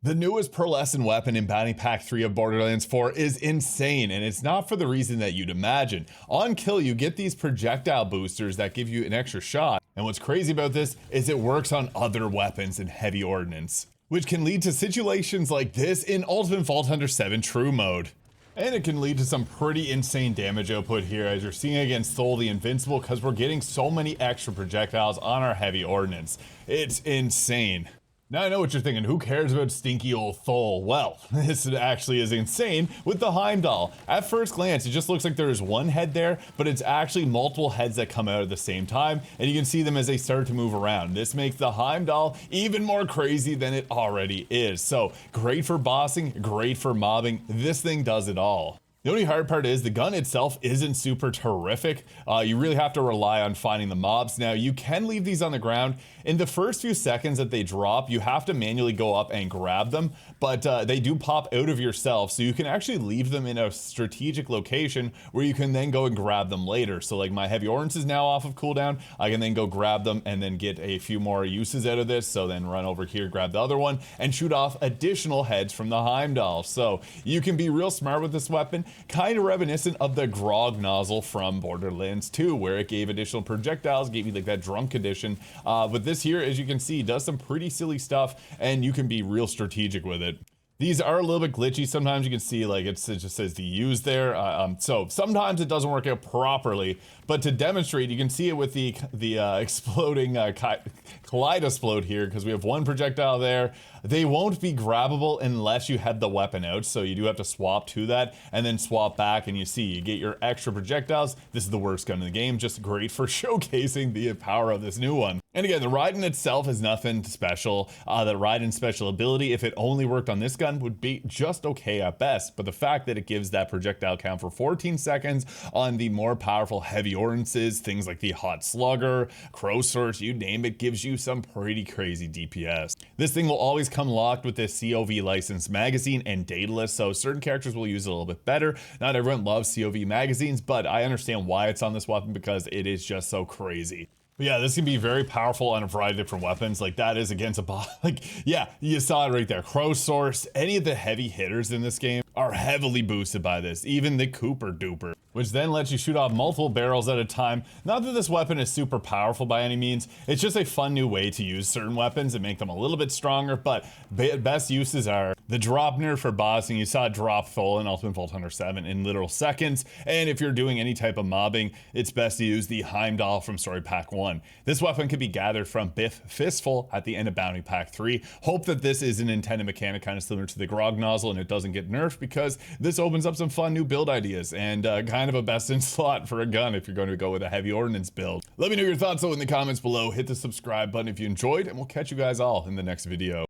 The newest pearlescent weapon in Bounty Pack 3 of Borderlands 4 is insane, and it's not for the reason that you'd imagine. On kill, you get these projectile boosters that give you an extra shot, and what's crazy about this is it works on other weapons and heavy ordnance, which can lead to situations like this in Ultimate Vault Hunter 7 True Mode. And it can lead to some pretty insane damage output here as you're seeing against Thol the Invincible, because we're getting so many extra projectiles on our heavy ordnance. It's insane. Now I know what you're thinking, who cares about stinky old Thol? Well, this actually is insane with the Heimdahl. At first glance, it just looks like there is one head there, but it's actually multiple heads that come out at the same time, and you can see them as they start to move around. This makes the Heimdahl even more crazy than it already is. So, great for bossing, great for mobbing, this thing does it all. The only hard part is the gun itself isn't super terrific. You really have to rely on finding the mobs. Now, you can leave these on the ground. In the first few seconds that they drop, you have to manually go up and grab them, but they do pop out of yourself, so you can actually leave them in a strategic location where you can then go and grab them later. So like my heavy ordnance is now off of cooldown, I can then go grab them and then get a few more uses out of this, so then run over here, grab the other one, and shoot off additional heads from the Heimdahl. So you can be real smart with this weapon, kind of reminiscent of the Grog Nozzle from Borderlands 2, where it gave additional projectiles, gave you like that drunk condition. But this here, as you can see, does some pretty silly stuff, and you can be real strategic with it. These are a little bit glitchy. Sometimes you can see like it just says to use there. So sometimes it doesn't work out properly, but to demonstrate, you can see it with the exploding kaleidosplode here, because we have one projectile there. They won't be grabbable unless you have the weapon out, so you do have to swap to that and then swap back, and you see you get your extra projectiles. This is the worst gun in the game, just great for showcasing the power of this new one. And again, the Raiden itself is nothing special. The Raiden special ability, if it only worked on this gun, would be just okay at best, but the fact that it gives that projectile count for 14 seconds on the more powerful heavy ordnances, things like the Hot Slugger, Crow Source, you name it, gives you some pretty crazy DPS. This thing will always come locked with this COV licensed magazine and daedalus, so certain characters will use it a little bit better. Not everyone loves COV magazines, but I understand why it's on this weapon, because it is just so crazy. But yeah, this can be very powerful on a variety of different weapons. Like that is against a boss. Like, yeah, you saw it right there. Crow Source, any of the heavy hitters in this game are heavily boosted by this, even the Cooper Duper, which then lets you shoot off multiple barrels at a time. Not that this weapon is super powerful by any means, it's just a fun new way to use certain weapons and make them a little bit stronger, but best uses are the Draupner for bossing. You saw it drop Thol in Ultimate Vault Hunter 7 in literal seconds, and if you're doing any type of mobbing, it's best to use the Heimdahl from Story Pack 1. This weapon can be gathered from Biff Fistful at the end of Bounty Pack 3. Hope that this is an intended mechanic kind of similar to the Grog Nozzle and it doesn't get nerfed, because this opens up some fun new build ideas and kind of a best in slot for a gun if you're going to go with a heavy ordnance build. Let me know your thoughts though in the comments below. Hit the subscribe button if you enjoyed, and we'll catch you guys all in the next video.